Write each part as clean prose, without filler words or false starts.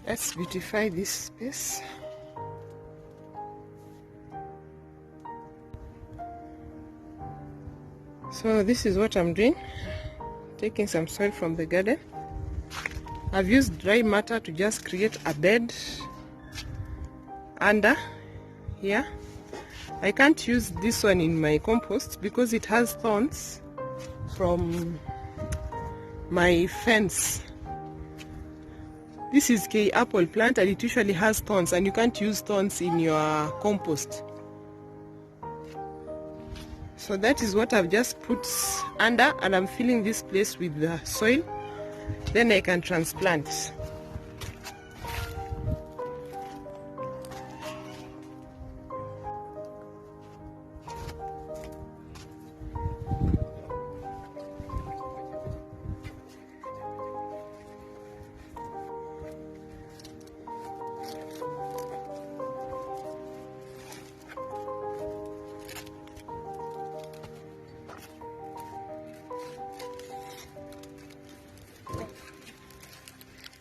Let's beautify this space. So this is what I'm doing, taking some soil from the garden. I've used dry matter to just create a bed under here. I can't use this one in my compost because it has thorns from my fence. This is apple plant and it usually has thorns, and you can't use thorns in your compost. So that is what I've just put under, and I'm filling this place with the soil. Then I can transplant.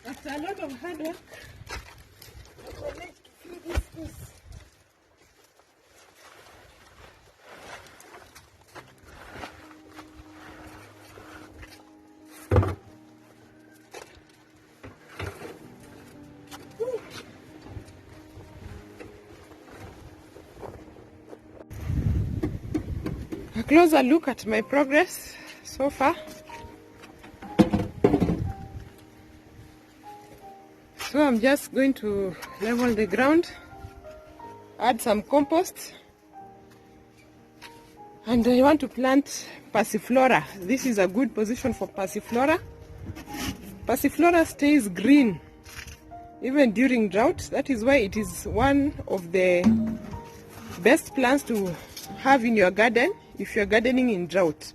After a lot of hard work, I managed to fill this space. A closer look at my progress so far. So I'm just going to level the ground, add some compost, and I want to plant passiflora. This is a good position for passiflora. Passiflora stays green even during drought. That is why it is one of the best plants to have in your garden if you're gardening in drought.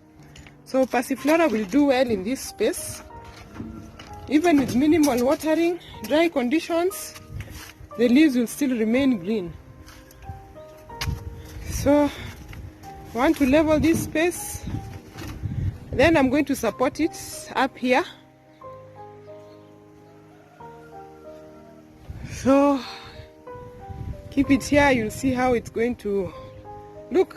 So passiflora will do well in this space. Even with minimal watering, dry conditions, the leaves will still remain green. So I want to level this space. Then I'm going to support it up here. So keep it here, you'll see how it's going to look.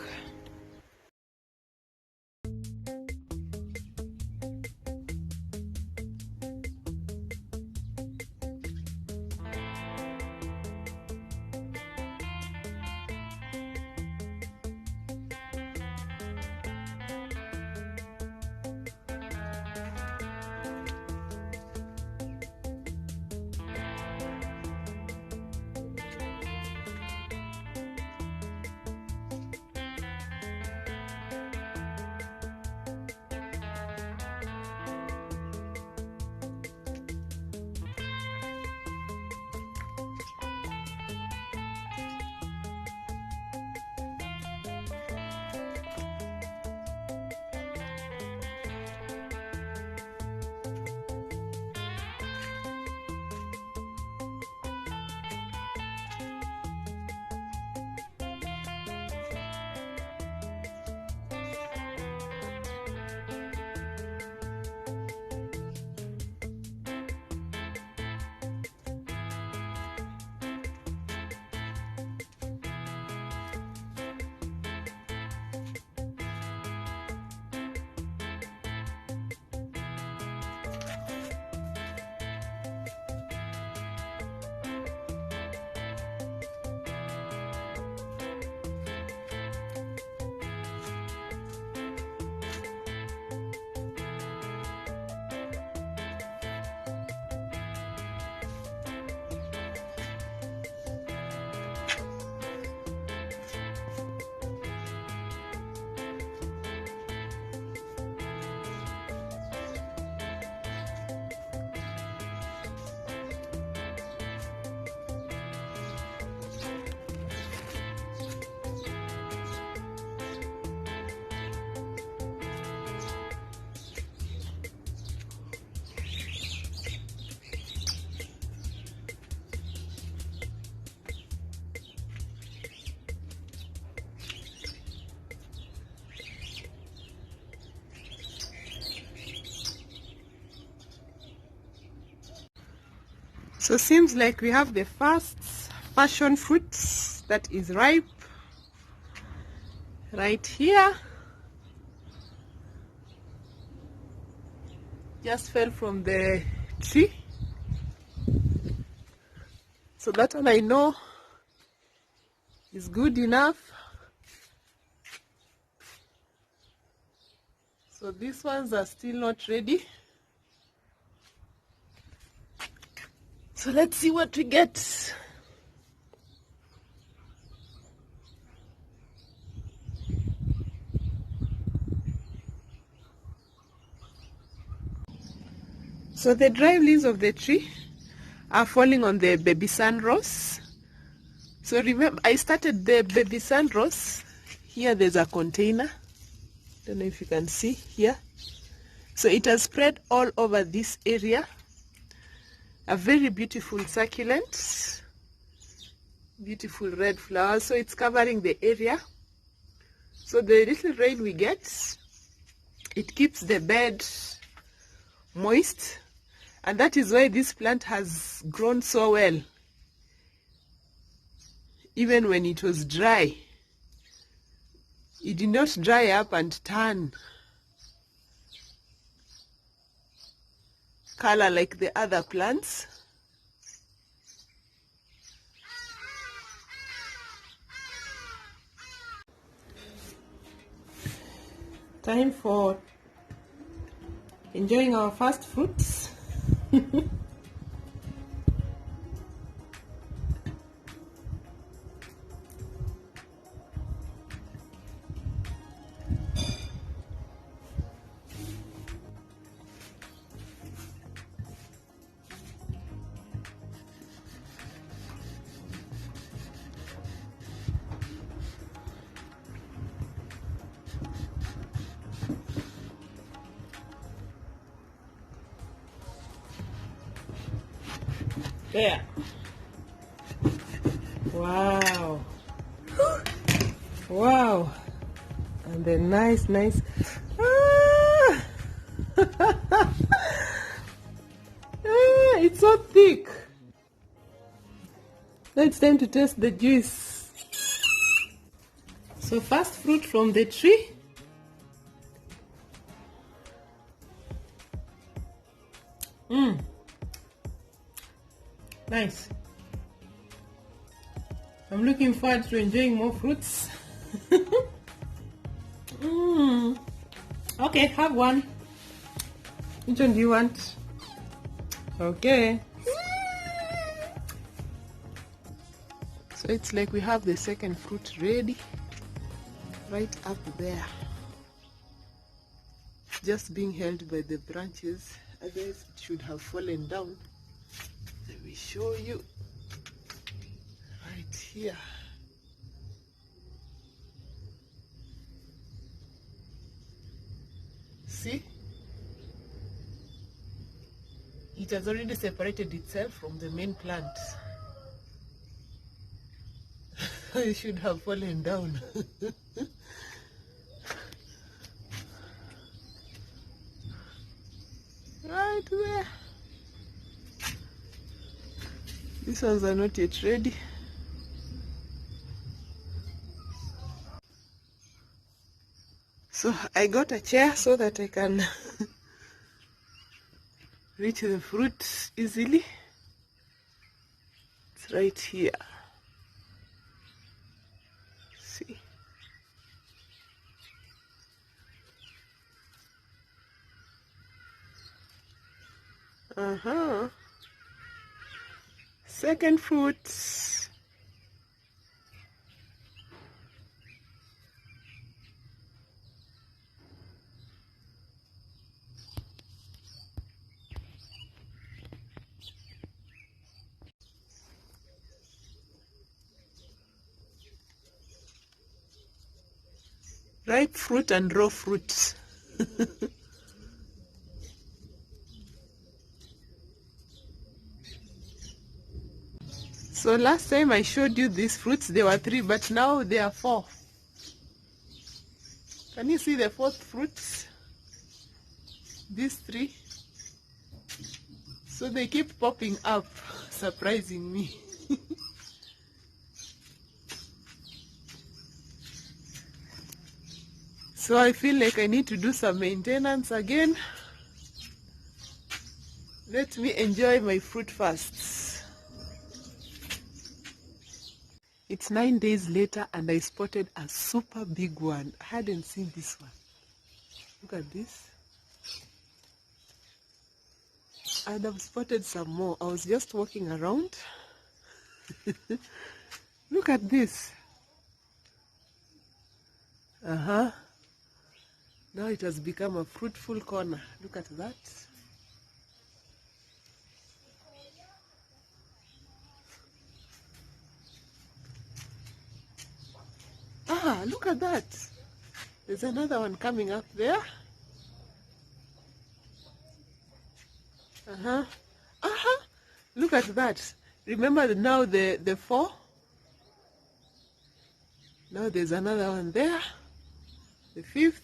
So seems like we have the first passion fruit that is ripe right here. Just fell from the tree. So that one I know is good enough. So these ones are still not ready. So let's see what we get. So the dry leaves of the tree are falling on the baby sunrose. So remember, I started the baby sunrose. Here there's a container. Don't know if you can see here. So it has spread all over this area. A very beautiful succulent. Beautiful red flowers. So it's covering the area. So the little rain we get, it keeps the bed moist. And that is why this plant has grown so well. Even when it was dry, it did not dry up and turn color like the other plants. Time for enjoying our first fruits. There. Wow. Wow. And the nice. Ah! It's so thick. Now it's time to taste the juice. So first fruit from the tree. Nice. I'm looking forward to enjoying more fruits. Okay, have one. Which one do you want? Okay. So it's like we have the second fruit ready. Right up there. Just being held by the branches. Otherwise it should have fallen down. Let me show you. Right here. See? It has already separated itself from the main plant. It should have fallen down. Right there. These ones are not yet ready. So I got a chair so that I can reach the fruit easily. It's right here. See? Second fruit. Ripe fruit and raw fruit. So last time I showed you these fruits, there were 3, but now there are 4. Can you see the 4th fruit? These 3. So they keep popping up. surprising me. So I feel like I need to do some maintenance again. Let me enjoy my fruit first. It's 9 days later and I spotted a super big one. I hadn't seen this one. Look at this. And I've spotted some more. I was just walking around. Look at this. Now it has become a fruitful corner. Look at that. Look at that. There's another one coming up there. Look at that. Remember now the 4? Now there's another one there. The 5th.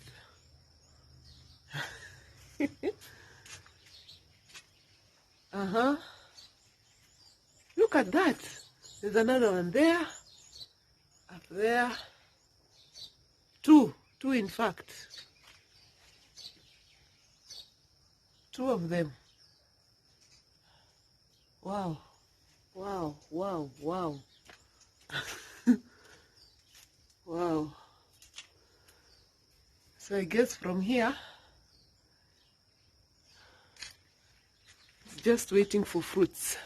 Look at that. There's another one there. Up there. 2 in fact. 2 of them. Wow. Wow. Wow. So I guess from here, it's just waiting for fruits.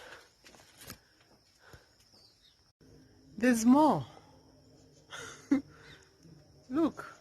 There's more. Look.